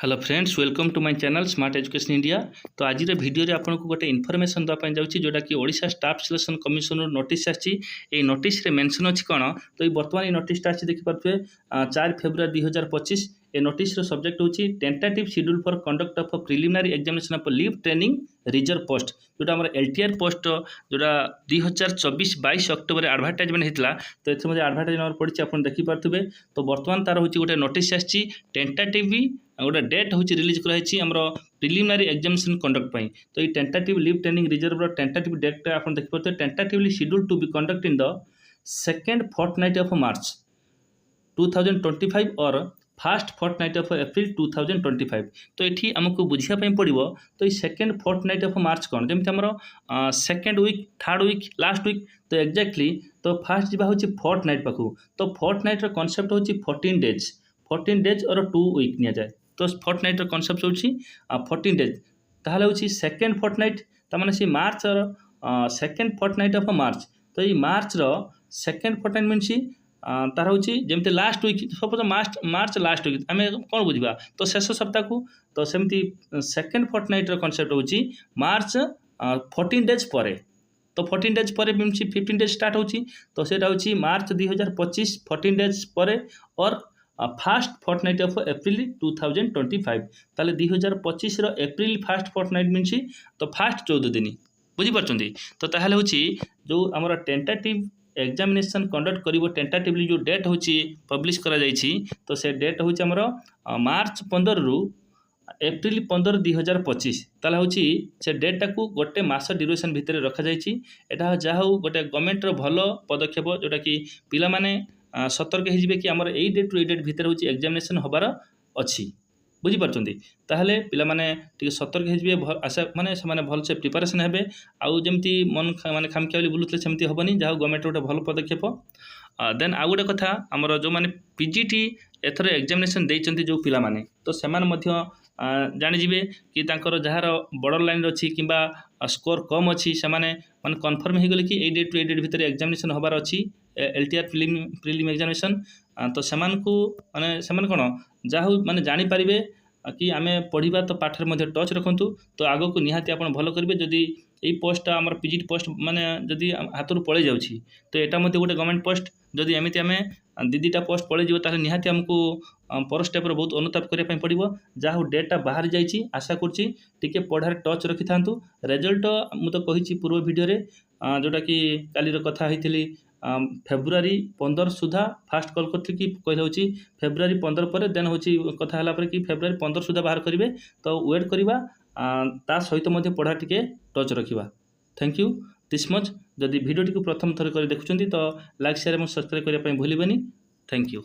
Hello friends, welcome to my channel smart education India. तो आज video रे आपको गोटे इनफॉरमेशन देवाई जाऊँगी जोटा कि Odisha staff selection commission notice आसी नोटिस रे मेंशन अच्छी कौन। तो ये बर्तमान ये नोटिसटा आसी देखिपे 4 फेब्रुआरी 2025। ए नोटिस रो सब्जेक्ट होची tentative schedule for conduct of preliminary examination of leave training reserve post जोटा हमर एलटीआर पोस्ट जोटा 2024-22 अक्टोबर एडवर्टाइजमेंट होता। तो ये एडवर्टाइज नंबर पड़ी आप देखिपे। तो बर्तमान तार हूँ गोटे नोटिस आसी टेंटेटिव गोटे डेट हूँ रिलीज कराई आम प्रिलिमिनरी एग्जामिनेशन कंडक्ट पाई। तो ये tentative leave training reserve tentative date आप देखिए tentatively schedule to be conduct in the second fortnight of March 2025 और फास्ट फोर्टनाइट ऑफ एप्रिल 2025। तो ये आमको बुझापी पड़ो। तो ये सेकेंड फोर्टनाइट ऑफ मार्च कौन जमी आम second week third week last week. तो एक्जाक्टली तो फास्ट जावा हूँ फोर्टनाइट पाखु। तो फोर्टनाइट कॉन्सेप्ट हूँ 14 डेज और 2 वीक नि जाए। तो फोर्टनाइट कॉन्सेप्ट हूँ 14 डेज ताहले हूँ सेकेंड फोर्टनाइट ताने सी मार्च सेकेंड फोर्टनाइट ऑफ मार्च। तो ये मार्च सेकेंड फोर्टनाइट मीनस तार हूँ जमी लास्ट वीक सपोज मार्च लास्ट वीक आम कौन बुझा तो शेष सप्ताह को। तो सेमती सेकेंड फोर्टनाइट कॉन्सेप्ट हूँ मार्च 14 डेज पर। तो 14 डेज पर मीनस 15 डेज स्टार्ट होची। तो सेटा हूँ मार्च 2025 14 डेज पर और फास्ट फोर्टनाइट ऑफ एप्रिल 2025। ताले 2025 एप्रिल फास्ट फोर्टनाइट मीनस तो फास्ट 14 दिन बुझीपार। तो ताहले हूँ जो आमर टेंटेटिव एग्जामिनेशन कंडक्ट करिवो टेंटेटिवली जो डेट हूँ पब्लिश करा जाइछि। तो से डेट हूँ आमर मार्च 15 रु एप्रिल 15 2025। ताला हूँ से डेटा को गोटे मास ड्यूरेशन भितर रखा जाइछि। एटा जा हो गोटे गवर्नमेंट रो भलो पदक्षेप जोटा कि पिला माने सतर्क हो कि आमर ए डेट टू ए डेट भितर हूँ एग्जामिनेशन हबार अच्छी बुझीपार। ताहले पिला माने टिके सतर्क हो आशा माने से भल से प्रिपारेसन हेबे। आउ जमती मन माने खामखिया बुलूले सेमती हेबनी जहाँ गवर्नमेंट गोटे भल पदक्षेप। देन आउ गोटे कथा आमर जो माने पीजीटी एथर एग्जामिनेशन देइचंती जो पिला माने तो सेमान मध्य जानिजिबे कि तांकर जहार बॉर्डर लाइन अच्छी किंबा स्कोर कम अच्छी से माने कन्फर्म हो गले कि ए डेट टू ए डेट भितर एग्जामिनेशन हबार अच्छी एलटीआर प्रिलिम एग्जामिनेशन। तो सेमान को माने कौन जहाँ माने जानी पारिबे कि आमे पढ़िबा तो पाठर मध्य टच रखंतु। तो आगो को निहाती आपण भलो करिवे जदि एई पोस्टटा आमर पीजीटी पोस्ट माने जदि हाथ रु पळे जाउछि तो एटा मध्य गोटे गवर्नमेंट पोस्ट जदि एमिति आमे दीटा पोस्ट पळे जीव ताले निहाती हमको पर स्टेप रो बहुत अनुताप करिया पय पड़िबो। जहाँ डेटा बाहर जाइछि आशा करछि टिके पढ़ार टच रखि थांतु। रिजल्ट मु तो कहिछि पूर्व वीडियो रे जोटा कि काली रो कथा हेतिली फेब्रुआरी 15 सुधा फास्ट कॉल करथि कि कहला होछि फेब्रुआरी 15 पर देन होछि कथा हला पर कि फेब्रुआरी 15 सुधा बाहर करिवे। तो वेट करिबा ता सहित मध्य पढ़ा टिके टच रखिबा। Thank you this much. जदि वीडियो टी प्रथम थर कर देखुछंती तो लाइक शेयर और सब्सक्राइब करिया पय भूलिबेनी। Thank you.